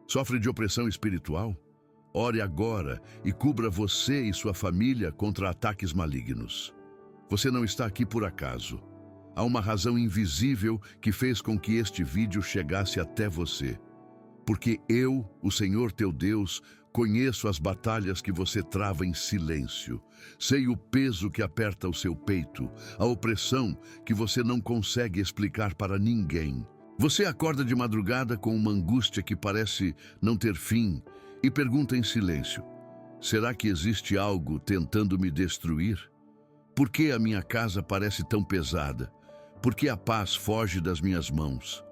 Sofre de opressão espiritual? Ore agora e cubra você e sua família contra ataques malignos. Você não está aqui por acaso. Há uma razão invisível que fez com que este vídeo chegasse até você. Porque eu, o Senhor teu Deus, conheço as batalhas que você trava em silêncio. Sei o peso que aperta o seu peito, a opressão que você não consegue explicar para ninguém. Você acorda de madrugada com uma angústia que parece não ter fim e pergunta em silêncio: será que existe algo tentando me destruir? Por que a minha casa parece tão pesada? Por que a paz foge das minhas mãos?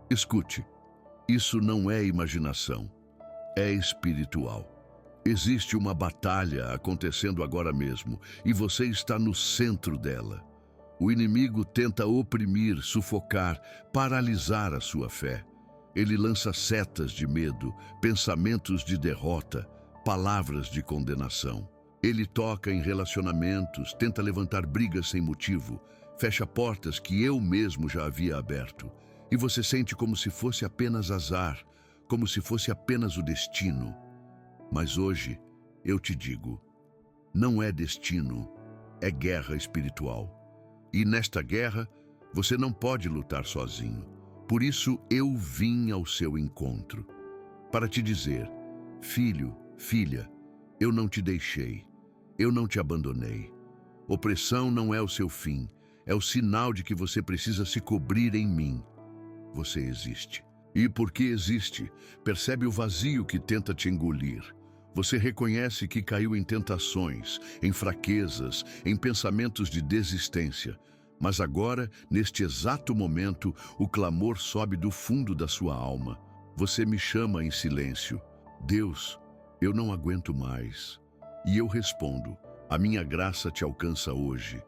Escute, isso não é imaginação, é espiritual. Existe uma batalha acontecendo agora mesmo e você está no centro dela. O inimigo tenta oprimir, sufocar, paralisar a sua fé. Ele lança setas de medo, pensamentos de derrota, palavras de condenação. Ele toca em relacionamentos, tenta levantar brigas sem motivo, fecha portas que eu mesmo já havia aberto. E você sente como se fosse apenas azar, como se fosse apenas o destino. Mas hoje, eu te digo, não é destino, é guerra espiritual. E nesta guerra, você não pode lutar sozinho. Por isso eu vim ao seu encontro, para te dizer: filho, filha, eu não te deixei, eu não te abandonei. Opressão não é o seu fim, é o sinal de que você precisa se cobrir em mim. Você existe. E porque existe, percebe o vazio que tenta te engolir. Você reconhece que caiu em tentações, em fraquezas, em pensamentos de desistência. Mas agora, neste exato momento, o clamor sobe do fundo da sua alma. Você me chama em silêncio: Deus, eu não aguento mais. E eu respondo: a minha graça te alcança hoje.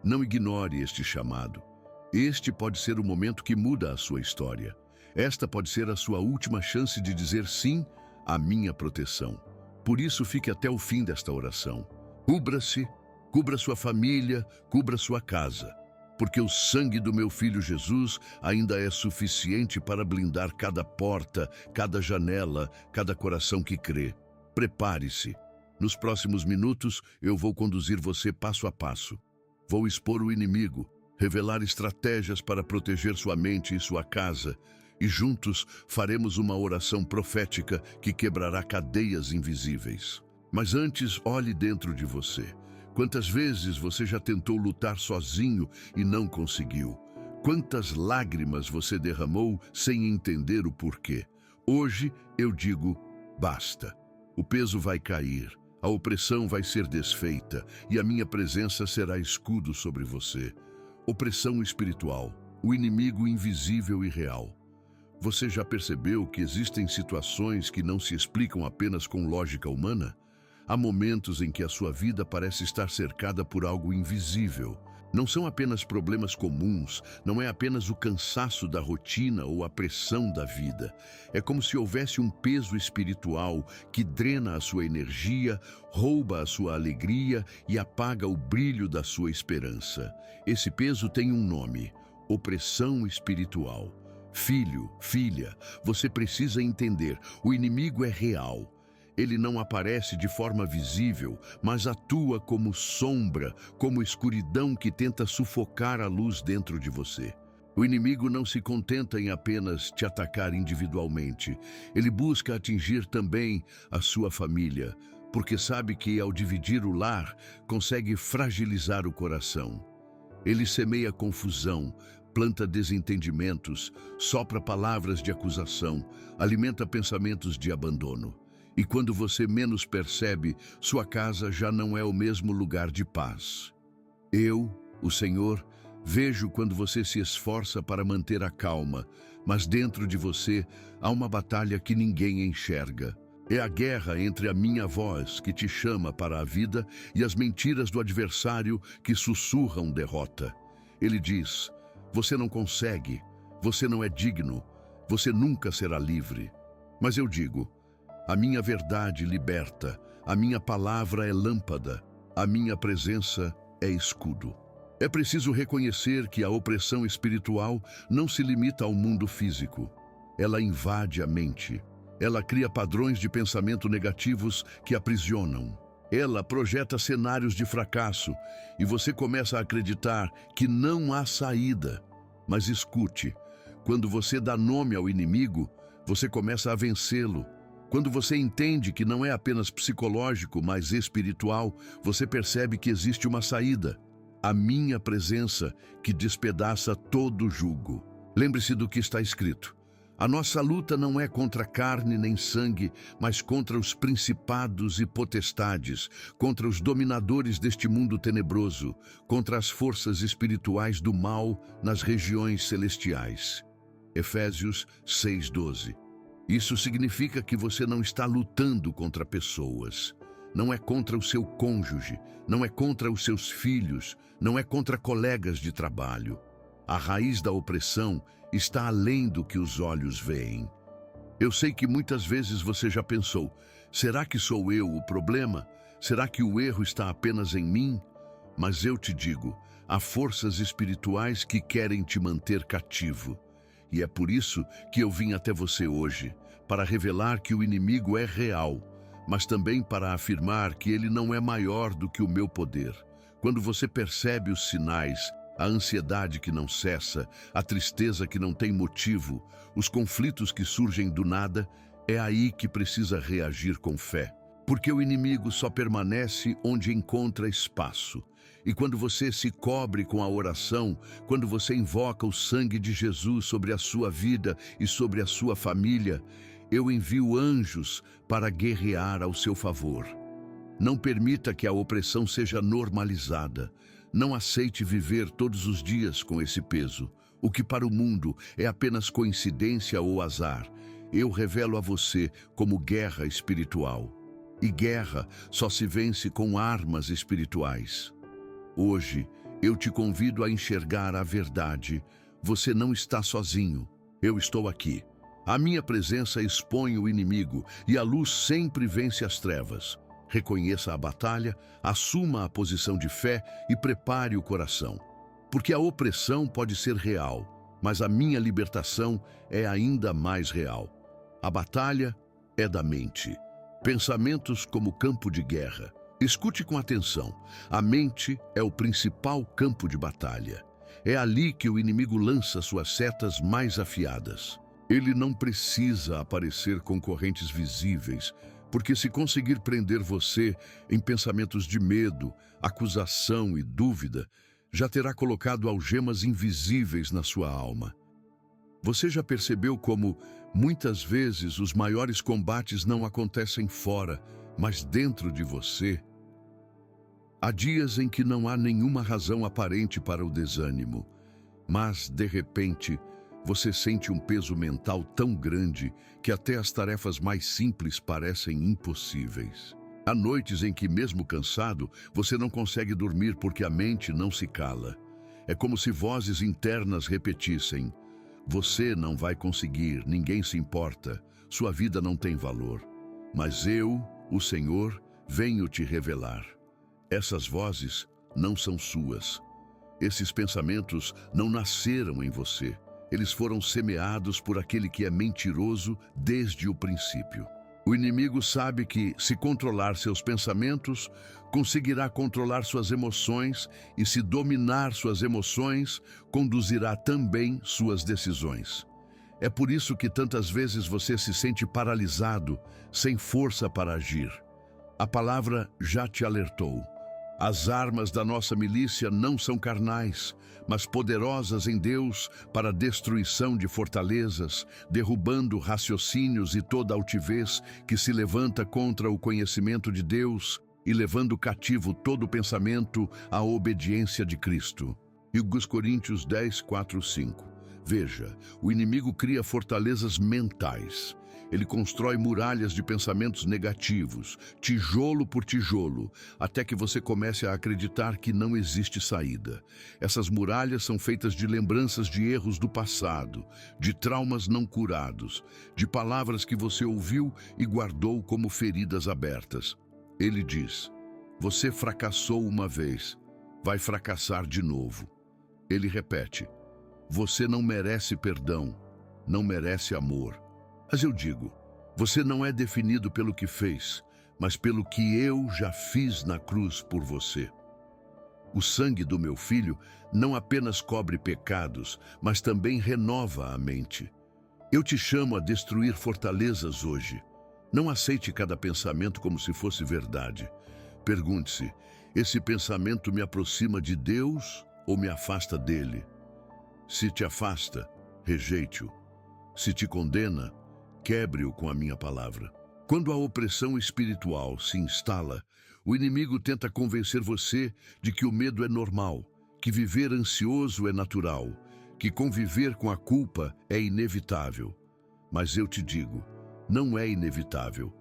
Não ignore este chamado. Este pode ser o momento que muda a sua história. Esta pode ser a sua última chance de dizer sim à minha proteção. Por isso, fique até o fim desta oração. Cubra-se, cubra sua família, cubra sua casa. Porque o sangue do meu filho Jesus ainda é suficiente para blindar cada porta, cada janela, cada coração que crê. Prepare-se. Nos próximos minutos, eu vou conduzir você passo a passo. Vou expor o inimigo, revelar estratégias para proteger sua mente e sua casa, e juntos faremos uma oração profética que quebrará cadeias invisíveis. Mas antes, olhe dentro de você. Quantas vezes você já tentou lutar sozinho e não conseguiu? Quantas lágrimas você derramou sem entender o porquê? Hoje eu digo: basta. O peso vai cair, a opressão vai ser desfeita e a minha presença será escudo sobre você. Opressão espiritual, o inimigo invisível e real. Você já percebeu que existem situações que não se explicam apenas com lógica humana? Há momentos em que a sua vida parece estar cercada por algo invisível. Não são apenas problemas comuns, não é apenas o cansaço da rotina ou a pressão da vida. É como se houvesse um peso espiritual que drena a sua energia, rouba a sua alegria e apaga o brilho da sua esperança. Esse peso tem um nome: opressão espiritual. Filho, filha, você precisa entender, o inimigo é real. Ele não aparece de forma visível, mas atua como sombra, como escuridão que tenta sufocar a luz dentro de você. O inimigo não se contenta em apenas te atacar individualmente. Ele busca atingir também a sua família, porque sabe que ao dividir o lar, consegue fragilizar o coração. Ele semeia confusão, planta desentendimentos, sopra palavras de acusação, alimenta pensamentos de abandono. E quando você menos percebe, sua casa já não é o mesmo lugar de paz. Eu, o Senhor, vejo quando você se esforça para manter a calma, mas dentro de você há uma batalha que ninguém enxerga. É a guerra entre a minha voz que te chama para a vida e as mentiras do adversário que sussurram derrota. Ele diz: você não consegue, você não é digno, você nunca será livre. Mas eu digo: a minha verdade liberta, a minha palavra é lâmpada, a minha presença é escudo. É preciso reconhecer que a opressão espiritual não se limita ao mundo físico. Ela invade a mente. Ela cria padrões de pensamento negativos que aprisionam. Ela projeta cenários de fracasso e você começa a acreditar que não há saída. Mas escute, quando você dá nome ao inimigo, você começa a vencê-lo. Quando você entende que não é apenas psicológico, mas espiritual, você percebe que existe uma saída. A minha presença que despedaça todo jugo. Lembre-se do que está escrito. A nossa luta não é contra carne nem sangue, mas contra os principados e potestades, contra os dominadores deste mundo tenebroso, contra as forças espirituais do mal nas regiões celestiais. Efésios 6:12. Isso significa que você não está lutando contra pessoas. Não é contra o seu cônjuge, não é contra os seus filhos, não é contra colegas de trabalho. A raiz da opressão está além do que os olhos veem. Eu sei que muitas vezes você já pensou, será que sou eu o problema? Será que o erro está apenas em mim? Mas eu te digo, há forças espirituais que querem te manter cativo. E é por isso que eu vim até você hoje, para revelar que o inimigo é real, mas também para afirmar que ele não é maior do que o meu poder. Quando você percebe os sinais, a ansiedade que não cessa, a tristeza que não tem motivo, os conflitos que surgem do nada, é aí que precisa reagir com fé. Porque o inimigo só permanece onde encontra espaço. E quando você se cobre com a oração, quando você invoca o sangue de Jesus sobre a sua vida e sobre a sua família, eu envio anjos para guerrear ao seu favor. Não permita que a opressão seja normalizada. Não aceite viver todos os dias com esse peso. O que para o mundo é apenas coincidência ou azar, eu revelo a você como guerra espiritual. E guerra só se vence com armas espirituais. Hoje, eu te convido a enxergar a verdade. Você não está sozinho. Eu estou aqui. A minha presença expõe o inimigo e a luz sempre vence as trevas. Reconheça a batalha, assuma a posição de fé e prepare o coração. Porque a opressão pode ser real, mas a minha libertação é ainda mais real. A batalha é da mente. Pensamentos como campo de guerra. Escute com atenção. A mente é o principal campo de batalha. É ali que o inimigo lança suas setas mais afiadas. Ele não precisa aparecer com correntes visíveis, porque se conseguir prender você em pensamentos de medo, acusação e dúvida, já terá colocado algemas invisíveis na sua alma. Você já percebeu como, muitas vezes, os maiores combates não acontecem fora, mas dentro de você? Há dias em que não há nenhuma razão aparente para o desânimo, mas, de repente, você sente um peso mental tão grande que até as tarefas mais simples parecem impossíveis. Há noites em que, mesmo cansado, você não consegue dormir porque a mente não se cala. É como se vozes internas repetissem: você não vai conseguir, ninguém se importa, sua vida não tem valor. Mas eu, o Senhor, venho te revelar. Essas vozes não são suas. Esses pensamentos não nasceram em você. Eles foram semeados por aquele que é mentiroso desde o princípio. O inimigo sabe que, se controlar seus pensamentos, conseguirá controlar suas emoções e, se dominar suas emoções, conduzirá também suas decisões. É por isso que tantas vezes você se sente paralisado, sem força para agir. A palavra já te alertou. As armas da nossa milícia não são carnais, mas poderosas em Deus para a destruição de fortalezas, derrubando raciocínios e toda altivez que se levanta contra o conhecimento de Deus e levando cativo todo pensamento à obediência de Cristo. 2 Coríntios 10, 4, 5. Veja, o inimigo cria fortalezas mentais. Ele constrói muralhas de pensamentos negativos, tijolo por tijolo, até que você comece a acreditar que não existe saída. Essas muralhas são feitas de lembranças de erros do passado, de traumas não curados, de palavras que você ouviu e guardou como feridas abertas. Ele diz: você fracassou uma vez, vai fracassar de novo. Ele repete: você não merece perdão, não merece amor. Mas eu digo, Você não é definido pelo que fez, mas pelo que eu já fiz na cruz por você. O sangue do meu filho não apenas cobre pecados, mas também renova a mente. Eu te chamo a destruir fortalezas hoje. Não aceite cada pensamento como se fosse verdade. Pergunte-se: esse pensamento me aproxima de Deus ou me afasta dele? Se te afasta, rejeite-o. Se te condena, quebre-o com a minha palavra. Quando a opressão espiritual se instala, o inimigo tenta convencer você de que o medo é normal, que viver ansioso é natural, que conviver com a culpa é inevitável. Mas eu te digo, não é inevitável.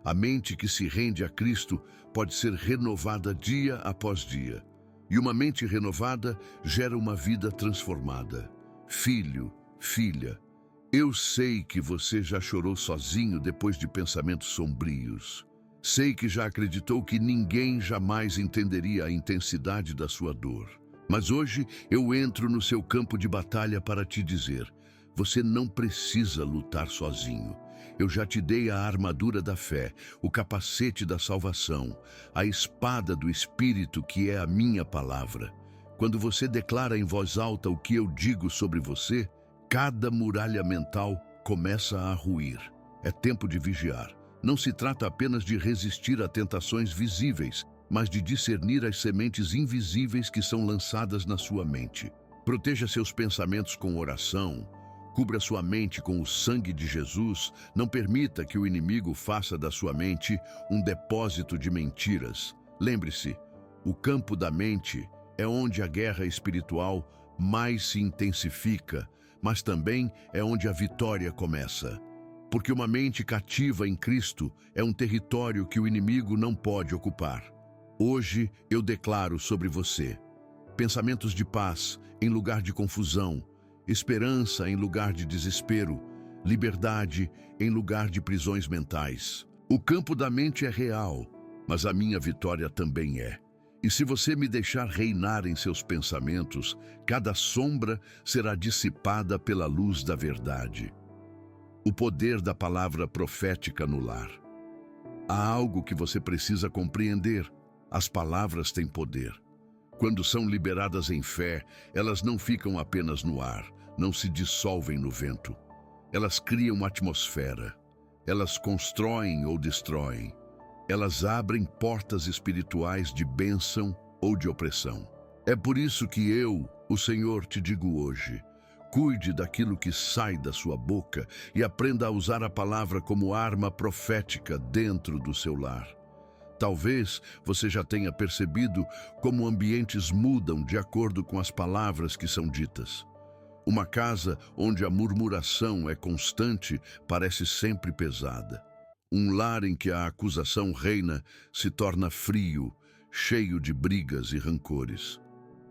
A mente que se rende a Cristo pode ser renovada dia após dia. E uma mente renovada gera uma vida transformada. Filho, filha, eu sei que você já chorou sozinho depois de pensamentos sombrios. Sei que já acreditou que ninguém jamais entenderia a intensidade da sua dor. Mas hoje eu entro no seu campo de batalha para te dizer: você não precisa lutar sozinho. Eu já te dei a armadura da fé, o capacete da salvação, a espada do Espírito, que é a minha palavra. Quando você declara em voz alta o que eu digo sobre você, cada muralha mental começa a ruir. É tempo de vigiar. Não se trata apenas de resistir a tentações visíveis, mas de discernir as sementes invisíveis que são lançadas na sua mente. Proteja seus pensamentos com oração. Cubra sua mente com o sangue de Jesus. Não permita que o inimigo faça da sua mente um depósito de mentiras. Lembre-se, o campo da mente é onde a guerra espiritual mais se intensifica, mas também é onde a vitória começa. Porque uma mente cativa em Cristo é um território que o inimigo não pode ocupar. Hoje eu declaro sobre você pensamentos de paz em lugar de confusão, esperança em lugar de desespero, liberdade em lugar de prisões mentais. O campo da mente é real, mas a minha vitória também é. E se você me deixar reinar em seus pensamentos, cada sombra será dissipada pela luz da verdade. O poder da palavra profética no lar. Há algo que você precisa compreender. As palavras têm poder. Quando são liberadas em fé, elas não ficam apenas no ar, não se dissolvem no vento. Elas criam uma atmosfera. Elas constroem ou destroem. Elas abrem portas espirituais de bênção ou de opressão. É por isso que eu, o Senhor, te digo hoje: cuide daquilo que sai da sua boca e aprenda a usar a palavra como arma profética dentro do seu lar. Talvez você já tenha percebido como ambientes mudam de acordo com as palavras que são ditas. Uma casa onde a murmuração é constante parece sempre pesada. Um lar em que a acusação reina se torna frio, cheio de brigas e rancores.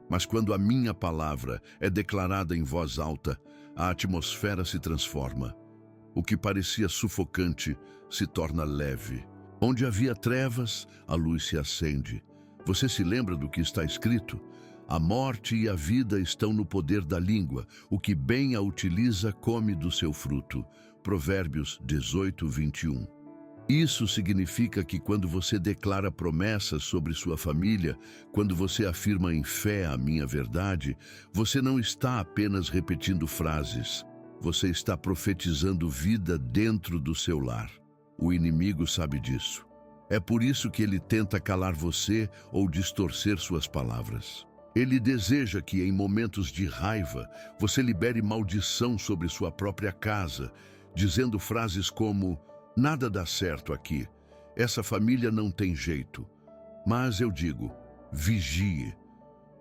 Mas quando a minha palavra é declarada em voz alta, a atmosfera se transforma. O que parecia sufocante se torna leve. Onde havia trevas, a luz se acende. Você se lembra do que está escrito? A morte e a vida estão no poder da língua. O que bem a utiliza come do seu fruto. Provérbios 18, 21. Isso significa que quando você declara promessas sobre sua família, quando você afirma em fé a minha verdade, você não está apenas repetindo frases. Você está profetizando vida dentro do seu lar. O inimigo sabe disso. É por isso que ele tenta calar você ou distorcer suas palavras. Ele deseja que, em momentos de raiva, você libere maldição sobre sua própria casa, dizendo frases como: nada dá certo aqui, essa família não tem jeito. Mas eu digo, vigie,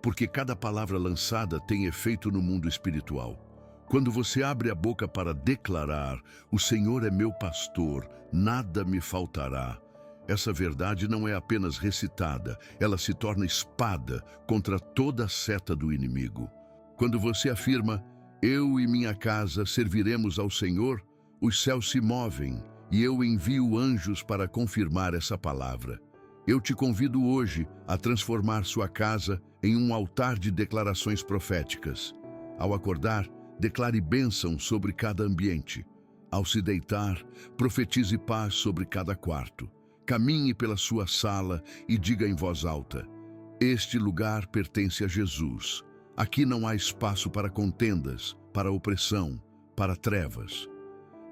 porque cada palavra lançada tem efeito no mundo espiritual. Quando você abre a boca para declarar: o Senhor é meu pastor, nada me faltará, essa verdade não é apenas recitada, ela se torna espada contra toda a seta do inimigo. Quando você afirma: eu e minha casa serviremos ao Senhor, os céus se movem e eu envio anjos para confirmar essa palavra. Eu te convido hoje a transformar sua casa em um altar de declarações proféticas. Ao acordar, declare bênção sobre cada ambiente. Ao se deitar, profetize paz sobre cada quarto. Caminhe pela sua sala e diga em voz alta: este lugar pertence a Jesus. Aqui não há espaço para contendas, para opressão, para trevas.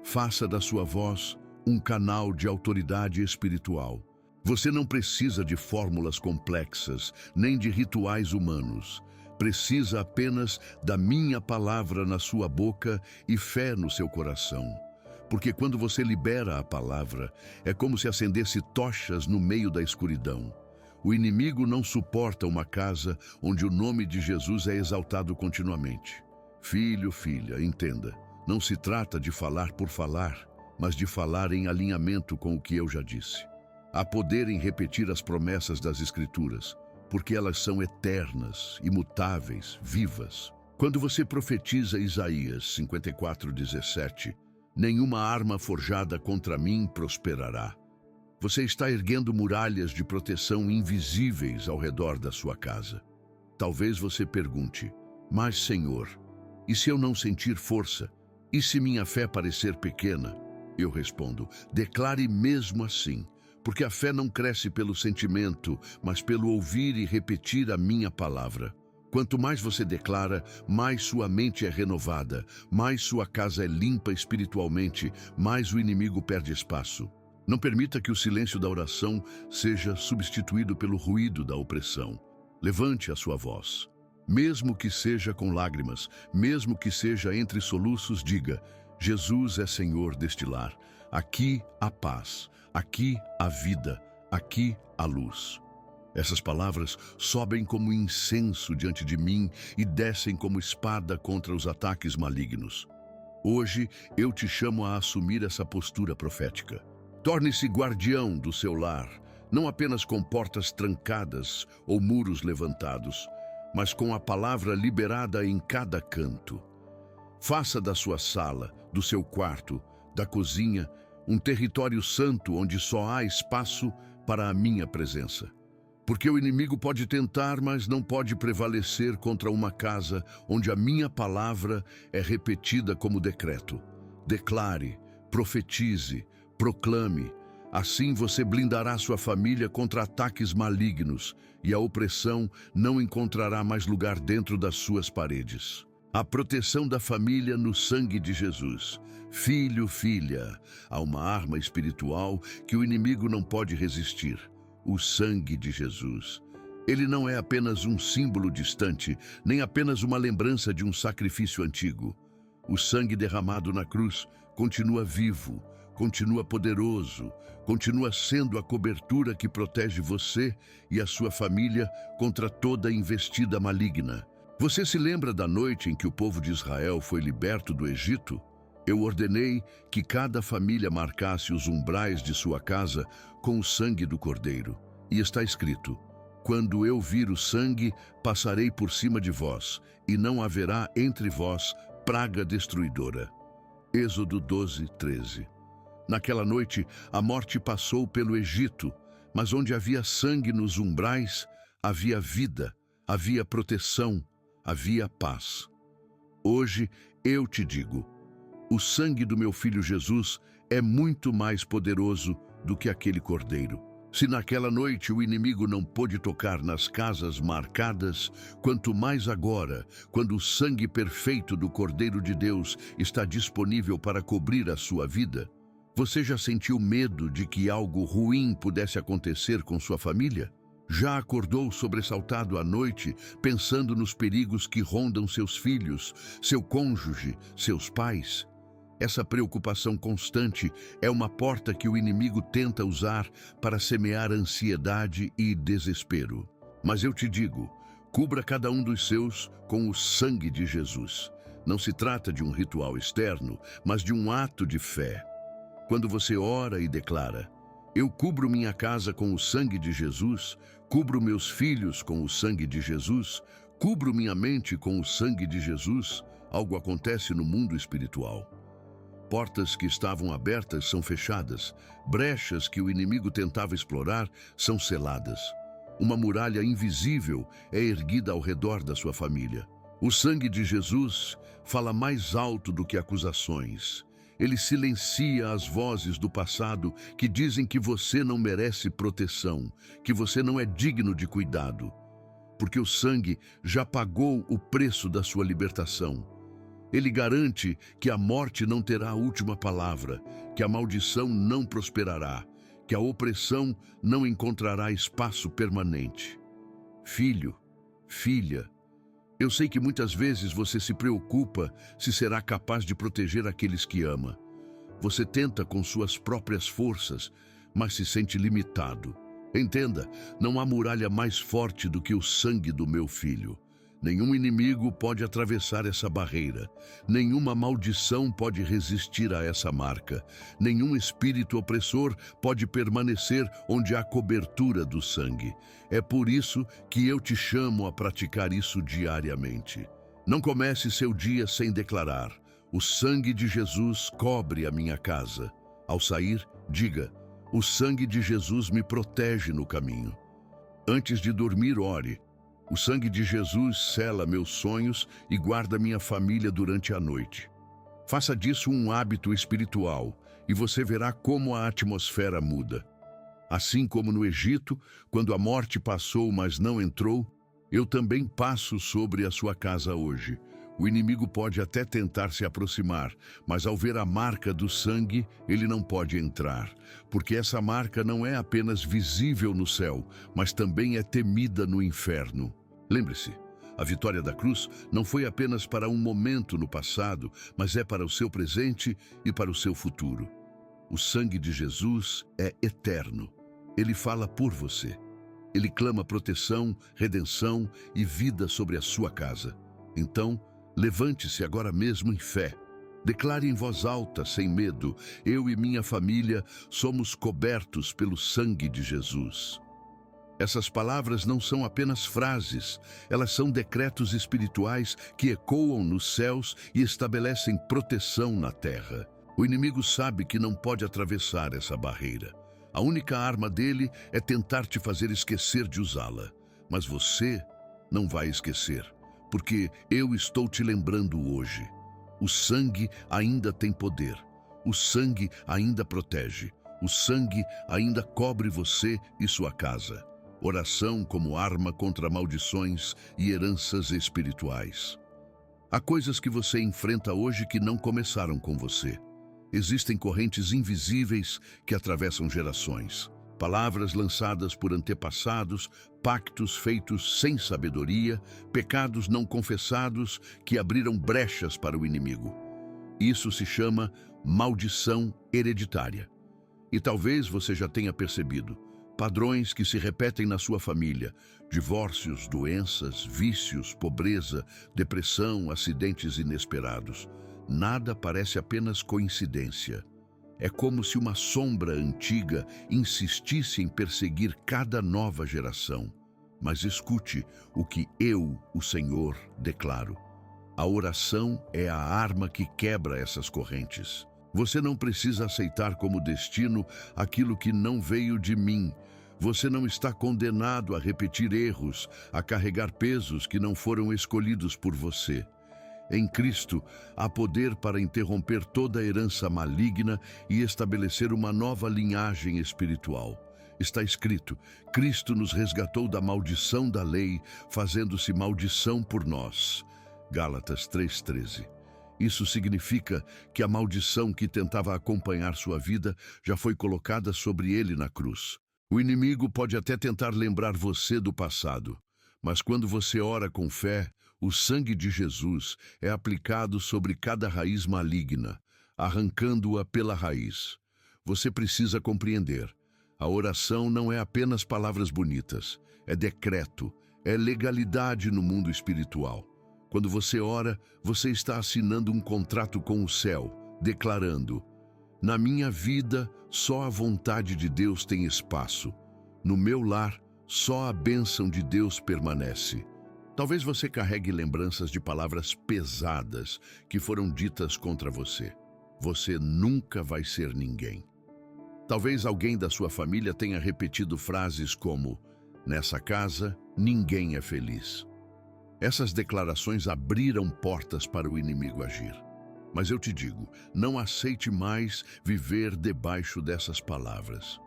Faça da sua voz um canal de autoridade espiritual. Você não precisa de fórmulas complexas, nem de rituais humanos. Precisa apenas da minha palavra na sua boca e fé no seu coração. Porque quando você libera a palavra, é como se acendesse tochas no meio da escuridão. O inimigo não suporta uma casa onde o nome de Jesus é exaltado continuamente. Filho, filha, entenda. Não se trata de falar por falar, mas de falar em alinhamento com o que eu já disse. Há poder em repetir as promessas das Escrituras, porque elas são eternas, imutáveis, vivas. Quando você profetiza Isaías 54:17, nenhuma arma forjada contra mim prosperará. Você está erguendo muralhas de proteção invisíveis ao redor da sua casa. Talvez você pergunte: mas, Senhor, e se eu não sentir força? E se minha fé parecer pequena? Eu respondo: declare mesmo assim, porque a fé não cresce pelo sentimento, mas pelo ouvir e repetir a minha palavra. Quanto mais você declara, mais sua mente é renovada, mais sua casa é limpa espiritualmente, mais o inimigo perde espaço. Não permita que o silêncio da oração seja substituído pelo ruído da opressão. Levante a sua voz. Mesmo que seja com lágrimas, mesmo que seja entre soluços, diga: Jesus é Senhor deste lar. Aqui há paz, aqui há vida, aqui há luz. Essas palavras sobem como incenso diante de mim e descem como espada contra os ataques malignos. Hoje eu te chamo a assumir essa postura profética. Torne-se guardião do seu lar, não apenas com portas trancadas ou muros levantados, mas com a palavra liberada em cada canto. Faça da sua sala, do seu quarto, da cozinha, um território santo onde só há espaço para a minha presença. Porque o inimigo pode tentar, mas não pode prevalecer contra uma casa onde a minha palavra é repetida como decreto. Declare, profetize, proclame. Assim você blindará sua família contra ataques malignos e a opressão não encontrará mais lugar dentro das suas paredes. A proteção da família no sangue de Jesus. Filho, filha, há uma arma espiritual que o inimigo não pode resistir. O sangue de Jesus. Ele não é apenas um símbolo distante, nem apenas uma lembrança de um sacrifício antigo. O sangue derramado na cruz continua vivo, continua poderoso, continua sendo a cobertura que protege você e a sua família contra toda investida maligna. Você se lembra da noite em que o povo de Israel foi liberto do Egito? Eu ordenei que cada família marcasse os umbrais de sua casa com o sangue do cordeiro. E está escrito: quando eu vir o sangue, passarei por cima de vós, e não haverá entre vós praga destruidora. Êxodo 12:13. Naquela noite, a morte passou pelo Egito, mas onde havia sangue nos umbrais, havia vida, havia proteção, havia paz. Hoje eu te digo: o sangue do meu filho Jesus é muito mais poderoso do que aquele cordeiro. Se naquela noite o inimigo não pôde tocar nas casas marcadas, quanto mais agora, quando o sangue perfeito do Cordeiro de Deus está disponível para cobrir a sua vida. Você já sentiu medo de que algo ruim pudesse acontecer com sua família? Já acordou sobressaltado à noite, pensando nos perigos que rondam seus filhos, seu cônjuge, seus pais? Essa preocupação constante é uma porta que o inimigo tenta usar para semear ansiedade e desespero. Mas eu te digo, cubra cada um dos seus com o sangue de Jesus. Não se trata de um ritual externo, mas de um ato de fé. Quando você ora e declara: eu cubro minha casa com o sangue de Jesus, cubro meus filhos com o sangue de Jesus, cubro minha mente com o sangue de Jesus, algo acontece no mundo espiritual. Portas que estavam abertas são fechadas, brechas que o inimigo tentava explorar são seladas. Uma muralha invisível é erguida ao redor da sua família. O sangue de Jesus fala mais alto do que acusações. Ele silencia as vozes do passado que dizem que você não merece proteção, que você não é digno de cuidado, porque o sangue já pagou o preço da sua libertação. Ele garante que a morte não terá a última palavra, que a maldição não prosperará, que a opressão não encontrará espaço permanente. Filho, filha, eu sei que muitas vezes você se preocupa se será capaz de proteger aqueles que ama. Você tenta com suas próprias forças, mas se sente limitado. Entenda, não há muralha mais forte do que o sangue do meu filho. Nenhum inimigo pode atravessar essa barreira. Nenhuma maldição pode resistir a essa marca. Nenhum espírito opressor pode permanecer onde há cobertura do sangue. É por isso que eu te chamo a praticar isso diariamente. Não comece seu dia sem declarar: o sangue de Jesus cobre a minha casa. Ao sair, diga: o sangue de Jesus me protege no caminho. Antes de dormir, ore: o sangue de Jesus sela meus sonhos e guarda minha família durante a noite. Faça disso um hábito espiritual e você verá como a atmosfera muda. Assim como no Egito, quando a morte passou, mas não entrou, eu também passo sobre a sua casa hoje. O inimigo pode até tentar se aproximar, mas ao ver a marca do sangue, ele não pode entrar, porque essa marca não é apenas visível no céu, mas também é temida no inferno. Lembre-se, a vitória da cruz não foi apenas para um momento no passado, mas é para o seu presente e para o seu futuro. O sangue de Jesus é eterno. Ele fala por você. Ele clama proteção, redenção e vida sobre a sua casa. Então, levante-se agora mesmo em fé. Declare em voz alta, sem medo: eu e minha família somos cobertos pelo sangue de Jesus. Essas palavras não são apenas frases, elas são decretos espirituais que ecoam nos céus e estabelecem proteção na terra. O inimigo sabe que não pode atravessar essa barreira. A única arma dele é tentar te fazer esquecer de usá-la. Mas você não vai esquecer, porque eu estou te lembrando hoje. O sangue ainda tem poder. O sangue ainda protege. O sangue ainda cobre você e sua casa. Oração como arma contra maldições e heranças espirituais. Há coisas que você enfrenta hoje que não começaram com você. Existem correntes invisíveis que atravessam gerações. Palavras lançadas por antepassados, pactos feitos sem sabedoria, pecados não confessados que abriram brechas para o inimigo. Isso se chama maldição hereditária. E talvez você já tenha percebido padrões que se repetem na sua família: divórcios, doenças, vícios, pobreza, depressão, acidentes inesperados. Nada parece apenas coincidência. É como se uma sombra antiga insistisse em perseguir cada nova geração. Mas escute o que eu, o Senhor, declaro. A oração é a arma que quebra essas correntes. Você não precisa aceitar como destino aquilo que não veio de mim. Você não está condenado a repetir erros, a carregar pesos que não foram escolhidos por você. Em Cristo, há poder para interromper toda a herança maligna e estabelecer uma nova linhagem espiritual. Está escrito: Cristo nos resgatou da maldição da lei, fazendo-se maldição por nós. Gálatas 3:13. Isso significa que a maldição que tentava acompanhar sua vida já foi colocada sobre ele na cruz. O inimigo pode até tentar lembrar você do passado, mas quando você ora com fé, o sangue de Jesus é aplicado sobre cada raiz maligna, arrancando-a pela raiz. Você precisa compreender: a oração não é apenas palavras bonitas, é decreto, é legalidade no mundo espiritual. Quando você ora, você está assinando um contrato com o céu, declarando: na minha vida, só a vontade de Deus tem espaço. No meu lar, só a bênção de Deus permanece. Talvez você carregue lembranças de palavras pesadas que foram ditas contra você. Você nunca vai ser ninguém. Talvez alguém da sua família tenha repetido frases como: nessa casa, ninguém é feliz. Essas declarações abriram portas para o inimigo agir. Mas eu te digo, não aceite mais viver debaixo dessas palavras.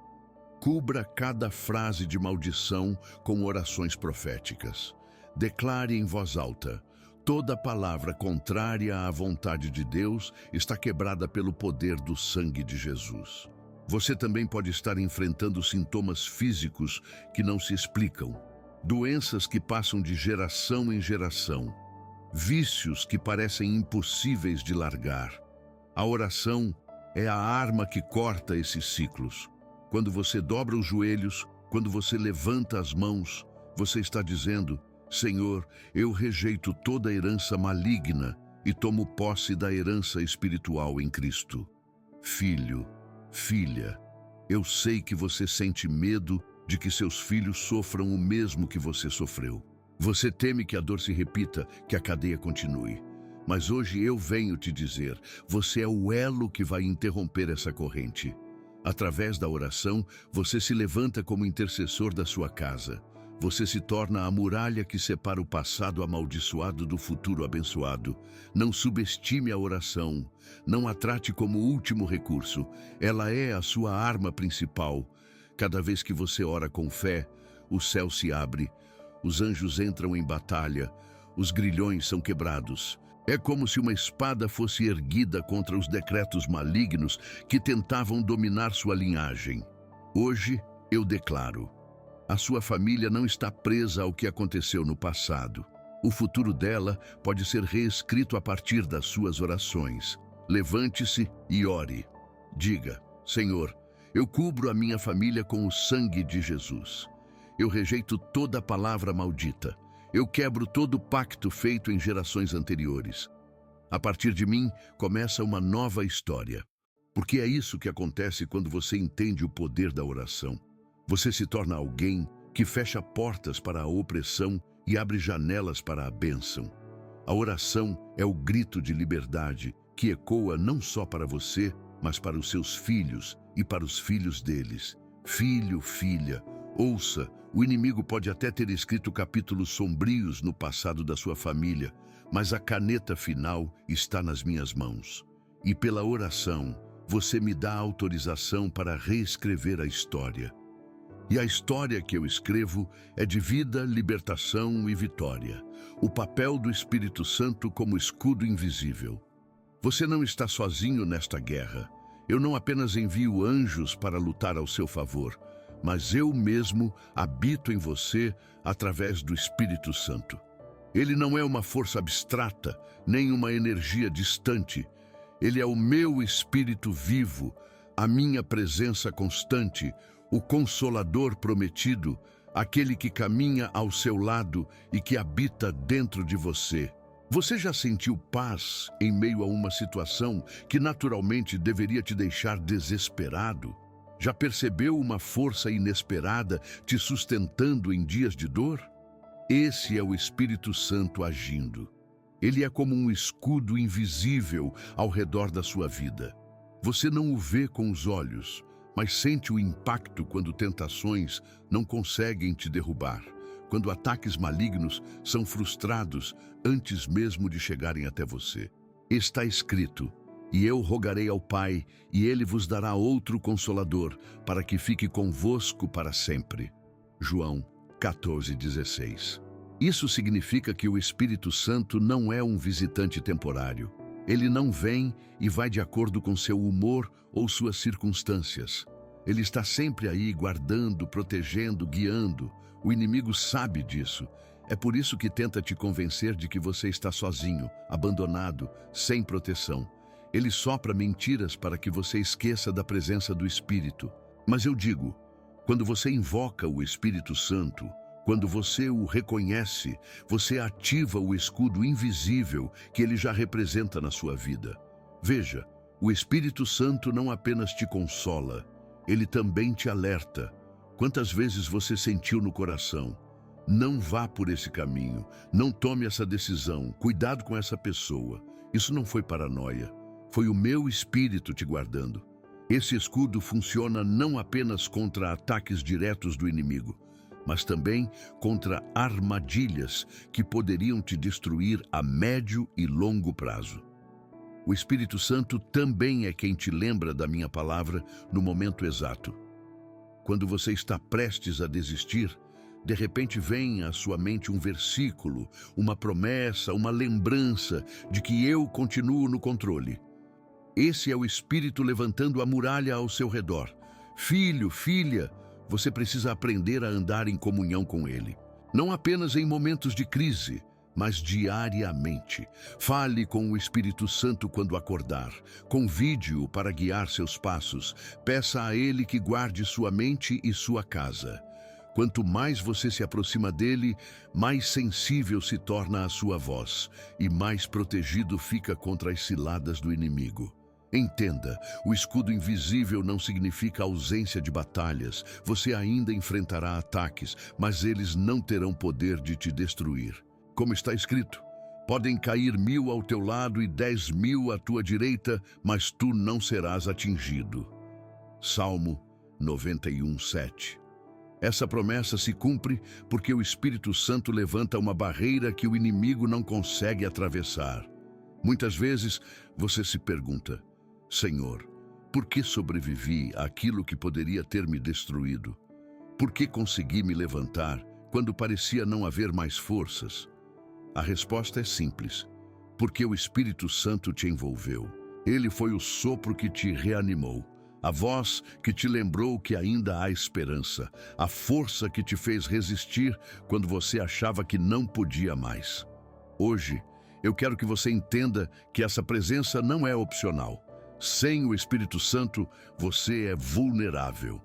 Cubra cada frase de maldição com orações proféticas. Declare em voz alta: toda palavra contrária à vontade de Deus está quebrada pelo poder do sangue de Jesus. Você também pode estar enfrentando sintomas físicos que não se explicam, doenças que passam de geração em geração, vícios que parecem impossíveis de largar. A oração é a arma que corta esses ciclos. Quando você dobra os joelhos, quando você levanta as mãos, você está dizendo: Senhor, eu rejeito toda herança maligna e tomo posse da herança espiritual em Cristo. Filho, filha, eu sei que você sente medo de que seus filhos sofram o mesmo que você sofreu. Você teme que a dor se repita, que a cadeia continue. Mas hoje eu venho te dizer, você é o elo que vai interromper essa corrente. Através da oração, você se levanta como intercessor da sua casa. Você se torna a muralha que separa o passado amaldiçoado do futuro abençoado. Não subestime a oração. Não a trate como último recurso. Ela é a sua arma principal. Cada vez que você ora com fé, o céu se abre, os anjos entram em batalha, os grilhões são quebrados. É como se uma espada fosse erguida contra os decretos malignos que tentavam dominar sua linhagem. Hoje, eu declaro: a sua família não está presa ao que aconteceu no passado. O futuro dela pode ser reescrito a partir das suas orações. Levante-se e ore. Diga: Senhor, eu cubro a minha família com o sangue de Jesus. Eu rejeito toda palavra maldita. Eu quebro todo pacto feito em gerações anteriores. A partir de mim, começa uma nova história. Porque é isso que acontece quando você entende o poder da oração. Você se torna alguém que fecha portas para a opressão e abre janelas para a bênção. A oração é o grito de liberdade que ecoa não só para você, mas para os seus filhos e para os filhos deles. Filho, filha, ouça, o inimigo pode até ter escrito capítulos sombrios no passado da sua família, mas a caneta final está nas minhas mãos. E pela oração, você me dá autorização para reescrever a história. E a história que eu escrevo é de vida, libertação e vitória. O papel do Espírito Santo como escudo invisível. Você não está sozinho nesta guerra. Eu não apenas envio anjos para lutar ao seu favor, mas eu mesmo habito em você através do Espírito Santo. Ele não é uma força abstrata, nem uma energia distante. Ele é o meu Espírito vivo, a minha presença constante, o Consolador prometido, aquele que caminha ao seu lado e que habita dentro de você. Você já sentiu paz em meio a uma situação que naturalmente deveria te deixar desesperado? Já percebeu uma força inesperada te sustentando em dias de dor? Esse é o Espírito Santo agindo. Ele é como um escudo invisível ao redor da sua vida. Você não o vê com os olhos, mas sente o impacto quando tentações não conseguem te derrubar, quando ataques malignos são frustrados antes mesmo de chegarem até você. Está escrito: e eu rogarei ao Pai, e Ele vos dará outro Consolador, para que fique convosco para sempre. João 14:16. Isso significa que o Espírito Santo não é um visitante temporário. Ele não vem e vai de acordo com seu humor ou suas circunstâncias. Ele está sempre aí, guardando, protegendo, guiando. O inimigo sabe disso. É por isso que tenta te convencer de que você está sozinho, abandonado, sem proteção. Ele sopra mentiras para que você esqueça da presença do Espírito. Mas eu digo, quando você invoca o Espírito Santo, quando você o reconhece, você ativa o escudo invisível que ele já representa na sua vida. Veja, o Espírito Santo não apenas te consola, ele também te alerta. Quantas vezes você sentiu no coração: não vá por esse caminho, não tome essa decisão, cuidado com essa pessoa. Isso não foi paranoia, foi o meu Espírito te guardando. Esse escudo funciona não apenas contra ataques diretos do inimigo, mas também contra armadilhas que poderiam te destruir a médio e longo prazo. O Espírito Santo também é quem te lembra da minha palavra no momento exato. Quando você está prestes a desistir, de repente vem à sua mente um versículo, uma promessa, uma lembrança de que eu continuo no controle. Esse é o Espírito levantando a muralha ao seu redor. Filho, filha, você precisa aprender a andar em comunhão com Ele. Não apenas em momentos de crise, mas diariamente. Fale com o Espírito Santo quando acordar. Convide-o para guiar seus passos. Peça a Ele que guarde sua mente e sua casa. Quanto mais você se aproxima dele, mais sensível se torna a sua voz e mais protegido fica contra as ciladas do inimigo. Entenda, o escudo invisível não significa ausência de batalhas. Você ainda enfrentará ataques, mas eles não terão poder de te destruir. Como está escrito, podem cair 1000 ao teu lado e 10.000 à tua direita, mas tu não serás atingido. Salmo 91:7. Essa promessa se cumpre porque o Espírito Santo levanta uma barreira que o inimigo não consegue atravessar. Muitas vezes você se pergunta: Senhor, por que sobrevivi àquilo que poderia ter me destruído? Por que consegui me levantar quando parecia não haver mais forças? A resposta é simples: porque o Espírito Santo te envolveu. Ele foi o sopro que te reanimou, a voz que te lembrou que ainda há esperança, a força que te fez resistir quando você achava que não podia mais. Hoje, eu quero que você entenda que essa presença não é opcional. Sem o Espírito Santo, você é vulnerável.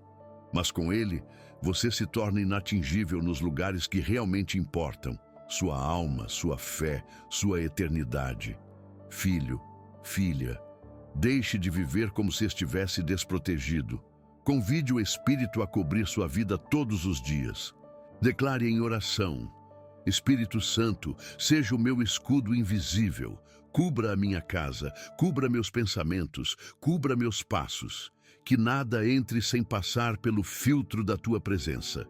Mas com ele, você se torna inatingível nos lugares que realmente importam: sua alma, sua fé, sua eternidade. Filho, filha, deixe de viver como se estivesse desprotegido. Convide o Espírito a cobrir sua vida todos os dias. Declare em oração: Espírito Santo, seja o meu escudo invisível. Cubra a minha casa, cubra meus pensamentos, cubra meus passos. Que nada entre sem passar pelo filtro da tua presença.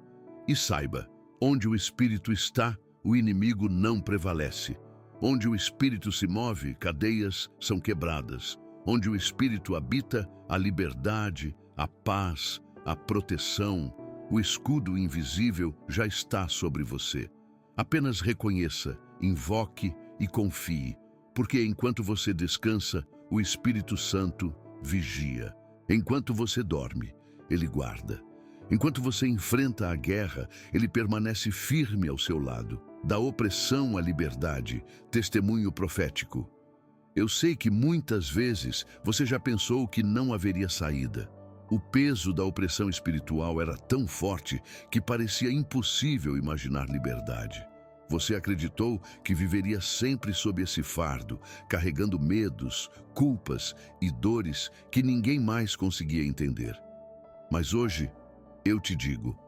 E saiba, onde o Espírito está, o inimigo não prevalece. Onde o Espírito se move, cadeias são quebradas. Onde o Espírito habita, a liberdade, a paz, a proteção, o escudo invisível já está sobre você. Apenas reconheça, invoque e confie, porque enquanto você descansa, o Espírito Santo vigia. Enquanto você dorme, ele guarda. Enquanto você enfrenta a guerra, ele permanece firme ao seu lado. Da opressão à liberdade, testemunho profético. Eu sei que muitas vezes você já pensou que não haveria saída. O peso da opressão espiritual era tão forte que parecia impossível imaginar liberdade. Você acreditou que viveria sempre sob esse fardo, carregando medos, culpas e dores que ninguém mais conseguia entender. Mas hoje, eu te digo,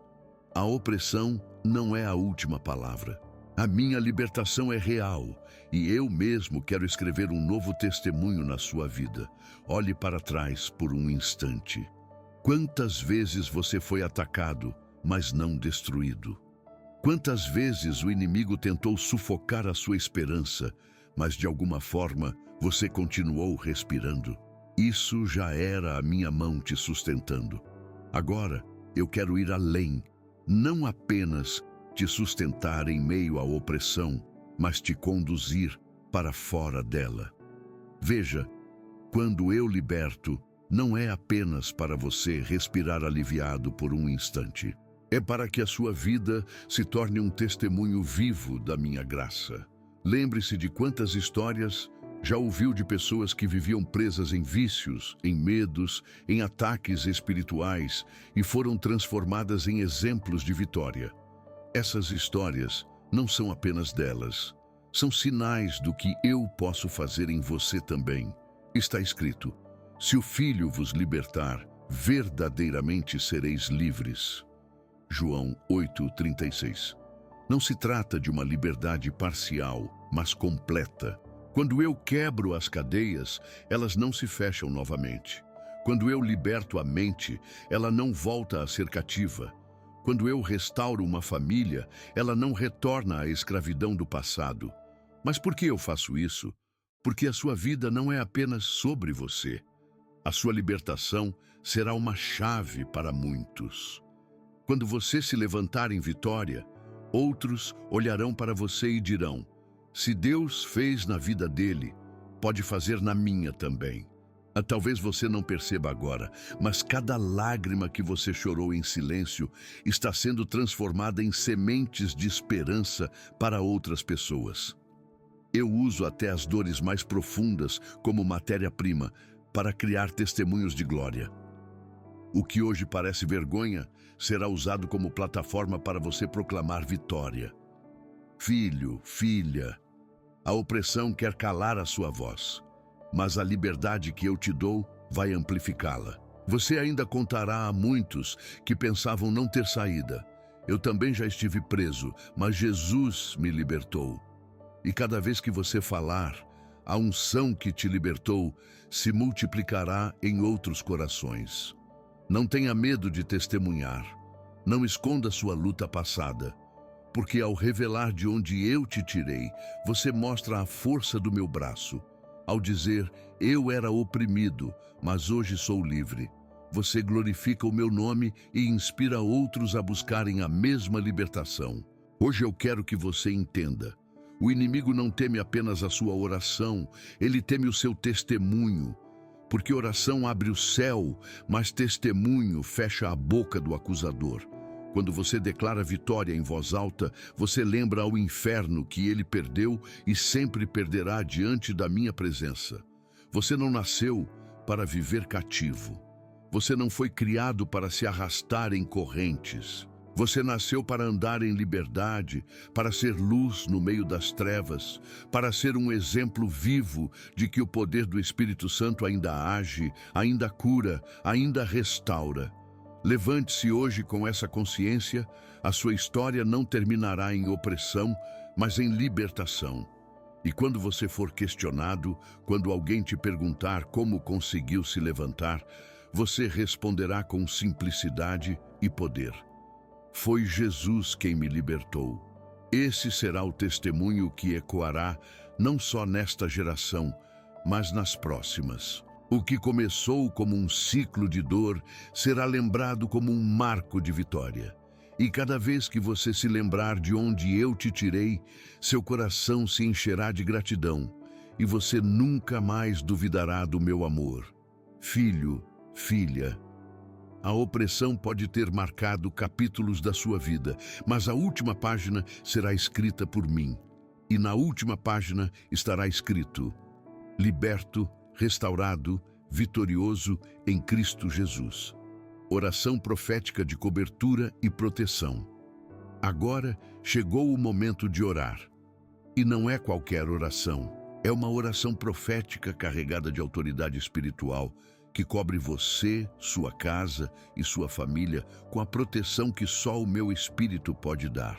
a opressão não é a última palavra. A minha libertação é real e eu mesmo quero escrever um novo testemunho na sua vida. Olhe para trás por um instante. Quantas vezes você foi atacado, mas não destruído? Quantas vezes o inimigo tentou sufocar a sua esperança, mas de alguma forma você continuou respirando? Isso já era a minha mão te sustentando. Agora eu quero ir além, não apenas te sustentar em meio à opressão, mas te conduzir para fora dela. Veja, quando eu liberto, não é apenas para você respirar aliviado por um instante. É para que a sua vida se torne um testemunho vivo da minha graça. Lembre-se de quantas histórias já ouviu de pessoas que viviam presas em vícios, em medos, em ataques espirituais e foram transformadas em exemplos de vitória. Essas histórias não são apenas delas, são sinais do que eu posso fazer em você também. Está escrito: se o Filho vos libertar, verdadeiramente sereis livres. João 8:36. Não se trata de uma liberdade parcial, mas completa. Quando eu quebro as cadeias, elas não se fecham novamente. Quando eu liberto a mente, ela não volta a ser cativa. Quando eu restauro uma família, ela não retorna à escravidão do passado. Mas por que eu faço isso? porque a sua vida não é apenas sobre você. A sua libertação será uma chave para muitos. Quando você se levantar em vitória, outros olharão para você e dirão: se Deus fez na vida dele, pode fazer na minha também. Talvez você não perceba agora, mas cada lágrima que você chorou em silêncio está sendo transformada em sementes de esperança para outras pessoas. Eu uso até as dores mais profundas como matéria-prima para criar testemunhos de glória. O que hoje parece vergonha será usado como plataforma para você proclamar vitória. Filho, filha, a opressão quer calar a sua voz, mas a liberdade que eu te dou vai amplificá-la. Você ainda contará a muitos que pensavam não ter saída. Eu também já estive preso, mas Jesus me libertou. E cada vez que você falar, a unção que te libertou se multiplicará em outros corações. Não tenha medo de testemunhar. Não esconda sua luta passada, porque ao revelar de onde eu te tirei, você mostra a força do meu braço. Ao dizer, eu era oprimido, mas hoje sou livre, você glorifica o meu nome e inspira outros a buscarem a mesma libertação. Hoje eu quero que você entenda. O inimigo não teme apenas a sua oração, ele teme o seu testemunho. Porque oração abre o céu, mas testemunho fecha a boca do acusador. Quando você declara vitória em voz alta, você lembra ao inferno que ele perdeu e sempre perderá diante da minha presença. Você não nasceu para viver cativo. Você não foi criado para se arrastar em correntes. Você nasceu para andar em liberdade, para ser luz no meio das trevas, para ser um exemplo vivo de que o poder do Espírito Santo ainda age, ainda cura, ainda restaura. Levante-se hoje com essa consciência, a sua história não terminará em opressão, mas em libertação. E quando você for questionado, quando alguém te perguntar como conseguiu se levantar, você responderá com simplicidade e poder. Foi Jesus quem me libertou. Esse será o testemunho que ecoará não só nesta geração, mas nas próximas. O que começou como um ciclo de dor será lembrado como um marco de vitória. E cada vez que você se lembrar de onde eu te tirei, seu coração se encherá de gratidão e você nunca mais duvidará do meu amor. Filho, filha, a opressão pode ter marcado capítulos da sua vida, mas a última página será escrita por mim. E na última página estará escrito: liberto, restaurado, vitorioso em Cristo Jesus. Oração profética de cobertura e proteção. Agora chegou o momento de orar. E não é qualquer oração. É uma oração profética carregada de autoridade espiritual que cobre você, sua casa e sua família com a proteção que só o meu Espírito pode dar.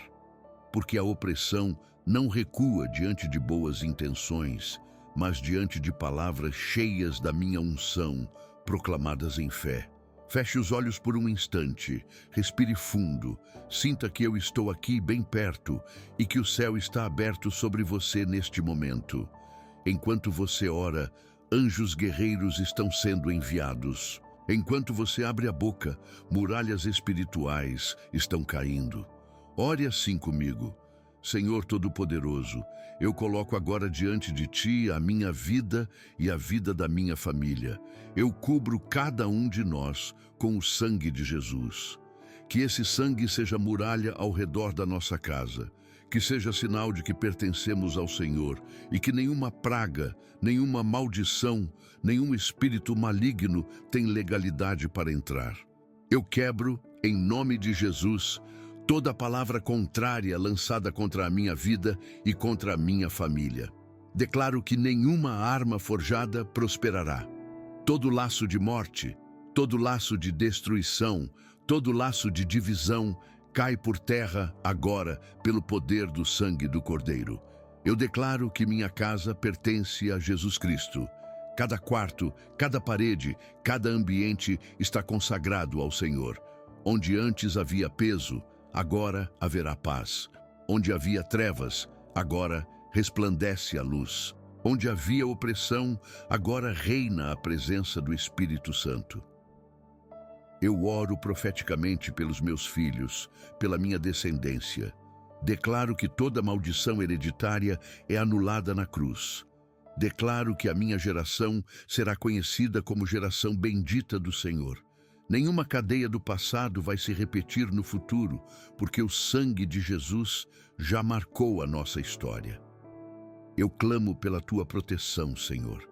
Porque a opressão não recua diante de boas intenções, mas diante de palavras cheias da minha unção, proclamadas em fé. Feche os olhos por um instante, respire fundo, sinta que eu estou aqui bem perto e que o céu está aberto sobre você neste momento. Enquanto você ora, anjos guerreiros estão sendo enviados. Enquanto você abre a boca, muralhas espirituais estão caindo. Ore assim comigo. Senhor Todo-Poderoso, eu coloco agora diante de Ti a minha vida e a vida da minha família. Eu cubro cada um de nós com o sangue de Jesus. Que esse sangue seja muralha ao redor da nossa casa, que seja sinal de que pertencemos ao Senhor e que nenhuma praga, nenhuma maldição, nenhum espírito maligno tem legalidade para entrar. Eu quebro, em nome de Jesus, toda palavra contrária lançada contra a minha vida e contra a minha família. Declaro que nenhuma arma forjada prosperará. Todo laço de morte, todo laço de destruição, todo laço de divisão cai por terra agora pelo poder do sangue do Cordeiro. Eu declaro que minha casa pertence a Jesus Cristo. Cada quarto, cada parede, cada ambiente está consagrado ao Senhor. Onde antes havia peso, agora haverá paz. Onde havia trevas, agora resplandece a luz. Onde havia opressão, agora reina a presença do Espírito Santo. Eu oro profeticamente pelos meus filhos, pela minha descendência. Declaro que toda maldição hereditária é anulada na cruz. Declaro que a minha geração será conhecida como geração bendita do Senhor. Nenhuma cadeia do passado vai se repetir no futuro, porque o sangue de Jesus já marcou a nossa história. Eu clamo pela tua proteção, Senhor.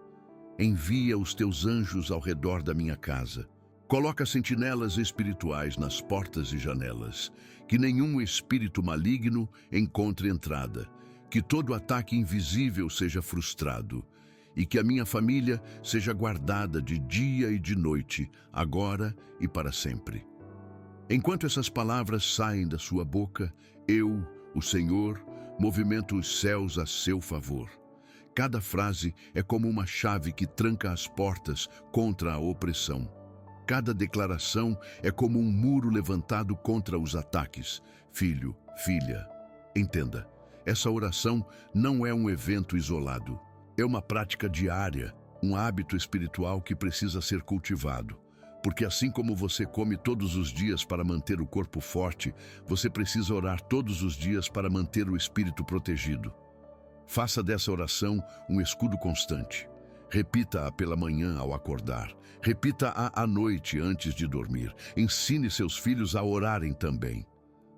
Envia os teus anjos ao redor da minha casa. Coloca sentinelas espirituais nas portas e janelas, que nenhum espírito maligno encontre entrada, que todo ataque invisível seja frustrado e que a minha família seja guardada de dia e de noite, agora e para sempre. Enquanto essas palavras saem da sua boca, eu, o Senhor, movimento os céus a seu favor. Cada frase é como uma chave que tranca as portas contra a opressão. Cada declaração é como um muro levantado contra os ataques. Filho, filha, entenda, essa oração não é um evento isolado. É uma prática diária, um hábito espiritual que precisa ser cultivado. Porque assim como você come todos os dias para manter o corpo forte, você precisa orar todos os dias para manter o espírito protegido. Faça dessa oração um escudo constante. Repita-a pela manhã ao acordar. Repita-a à noite antes de dormir. Ensine seus filhos a orarem também.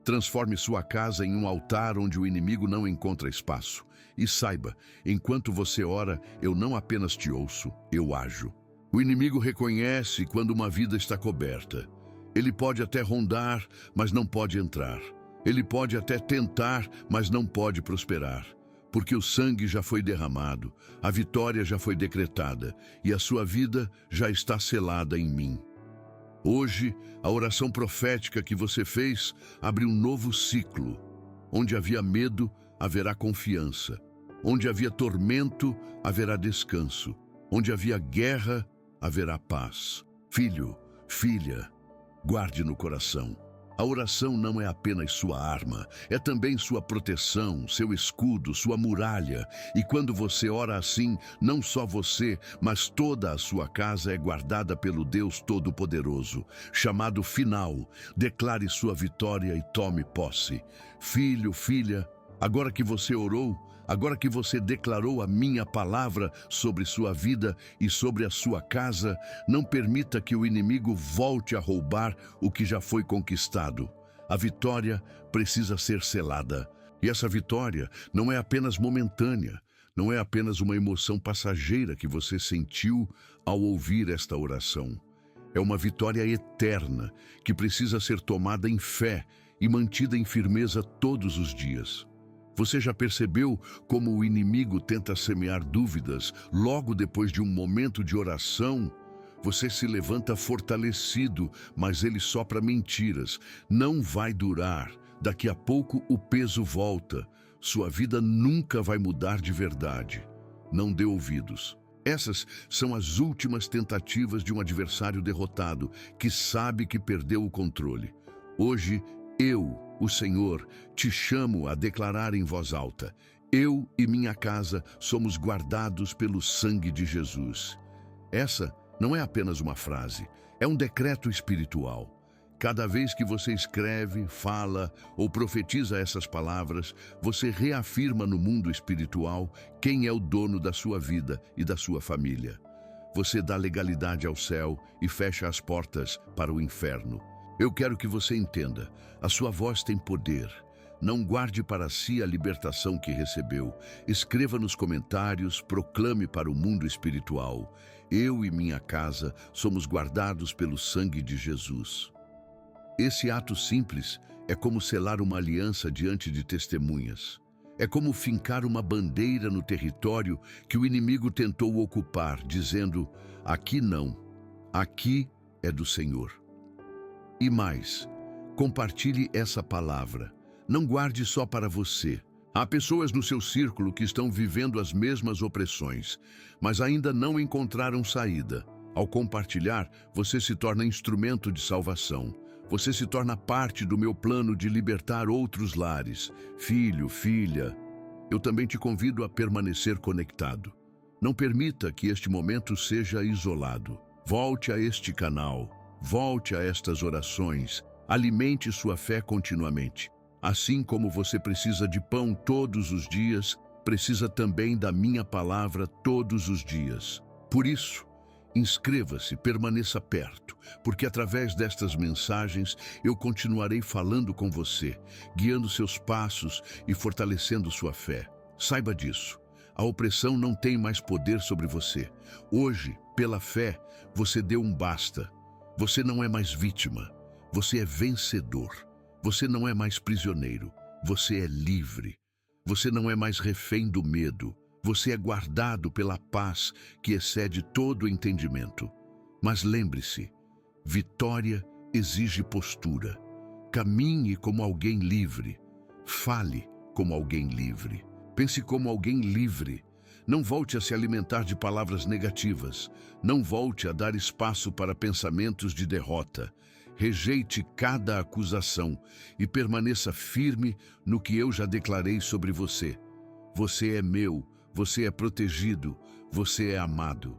Transforme sua casa em um altar onde o inimigo não encontra espaço. E saiba, enquanto você ora, eu não apenas te ouço, eu ajo. O inimigo reconhece quando uma vida está coberta. Ele pode até rondar, mas não pode entrar. Ele pode até tentar, mas não pode prosperar. Porque o sangue já foi derramado, a vitória já foi decretada e a sua vida já está selada em mim. Hoje, a oração profética que você fez abre um novo ciclo. Onde havia medo, haverá confiança. Onde havia tormento, haverá descanso. Onde havia guerra, haverá paz. Filho, filha, guarde no coração. A oração não é apenas sua arma, é também sua proteção, seu escudo, sua muralha. E quando você ora assim, não só você, mas toda a sua casa é guardada pelo Deus Todo-Poderoso. Chamado final, declare sua vitória e tome posse. Filho, filha, agora que você orou, agora que você declarou a minha palavra sobre sua vida e sobre a sua casa, não permita que o inimigo volte a roubar o que já foi conquistado. A vitória precisa ser selada. E essa vitória não é apenas momentânea, não é apenas uma emoção passageira que você sentiu ao ouvir esta oração. É uma vitória eterna que precisa ser tomada em fé e mantida em firmeza todos os dias. Você já percebeu como o inimigo tenta semear dúvidas logo depois de um momento de oração? Você se levanta fortalecido, mas ele sopra mentiras. Não vai durar. Daqui a pouco o peso volta. Sua vida nunca vai mudar de verdade. Não dê ouvidos. Essas são as últimas tentativas de um adversário derrotado, que sabe que perdeu o controle. Hoje, eu, o Senhor, te chamo a declarar em voz alta: eu e minha casa somos guardados pelo sangue de Jesus. Essa não é apenas uma frase, é um decreto espiritual. Cada vez que você escreve, fala ou profetiza essas palavras, você reafirma no mundo espiritual quem é o dono da sua vida e da sua família. Você dá legalidade ao céu e fecha as portas para o inferno. Eu quero que você entenda, a sua voz tem poder. Não guarde para si a libertação que recebeu. Escreva nos comentários, proclame para o mundo espiritual: eu e minha casa somos guardados pelo sangue de Jesus. Esse ato simples é como selar uma aliança diante de testemunhas. É como fincar uma bandeira no território que o inimigo tentou ocupar, dizendo: aqui não, aqui é do Senhor. E mais, compartilhe essa palavra. Não guarde só para você. Há pessoas no seu círculo que estão vivendo as mesmas opressões, mas ainda não encontraram saída. Ao compartilhar, você se torna instrumento de salvação. Você se torna parte do meu plano de libertar outros lares. Filho, filha, eu também te convido a permanecer conectado. Não permita que este momento seja isolado. Volte a este canal, volte a estas orações, alimente sua fé continuamente. Assim como você precisa de pão todos os dias, precisa também da minha palavra todos os dias. Por isso, inscreva-se, permaneça perto, porque através destas mensagens eu continuarei falando com você, guiando seus passos e fortalecendo sua fé. Saiba disso. A opressão não tem mais poder sobre você. Hoje, pela fé, você deu um basta. Você não é mais vítima. Você é vencedor. Você não é mais prisioneiro. Você é livre. Você não é mais refém do medo. Você é guardado pela paz que excede todo o entendimento. Mas lembre-se, vitória exige postura. Caminhe como alguém livre. Fale como alguém livre. Pense como alguém livre. Não volte a se alimentar de palavras negativas. Não volte a dar espaço para pensamentos de derrota. Rejeite cada acusação e permaneça firme no que eu já declarei sobre você. Você é meu, você é protegido, você é amado.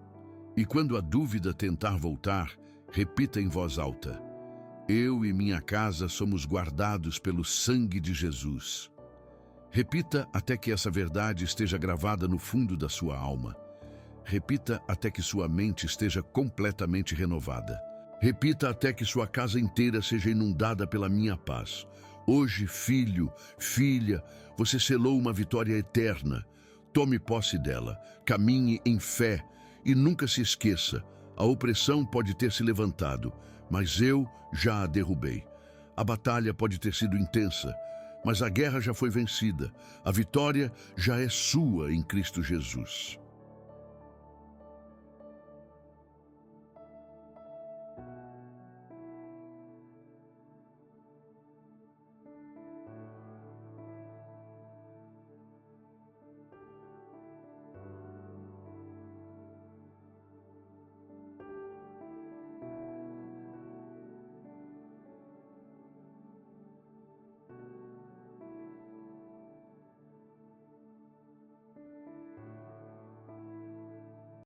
E quando a dúvida tentar voltar, repita em voz alta: eu e minha casa somos guardados pelo sangue de Jesus. Repita até que essa verdade esteja gravada no fundo da sua alma. Repita até que sua mente esteja completamente renovada. Repita até que sua casa inteira seja inundada pela minha paz. Hoje, filho, filha, você selou uma vitória eterna. Tome posse dela, caminhe em fé e nunca se esqueça, a opressão pode ter se levantado, mas eu já a derrubei. A batalha pode ter sido intensa, mas a guerra já foi vencida. A vitória já é sua em Cristo Jesus.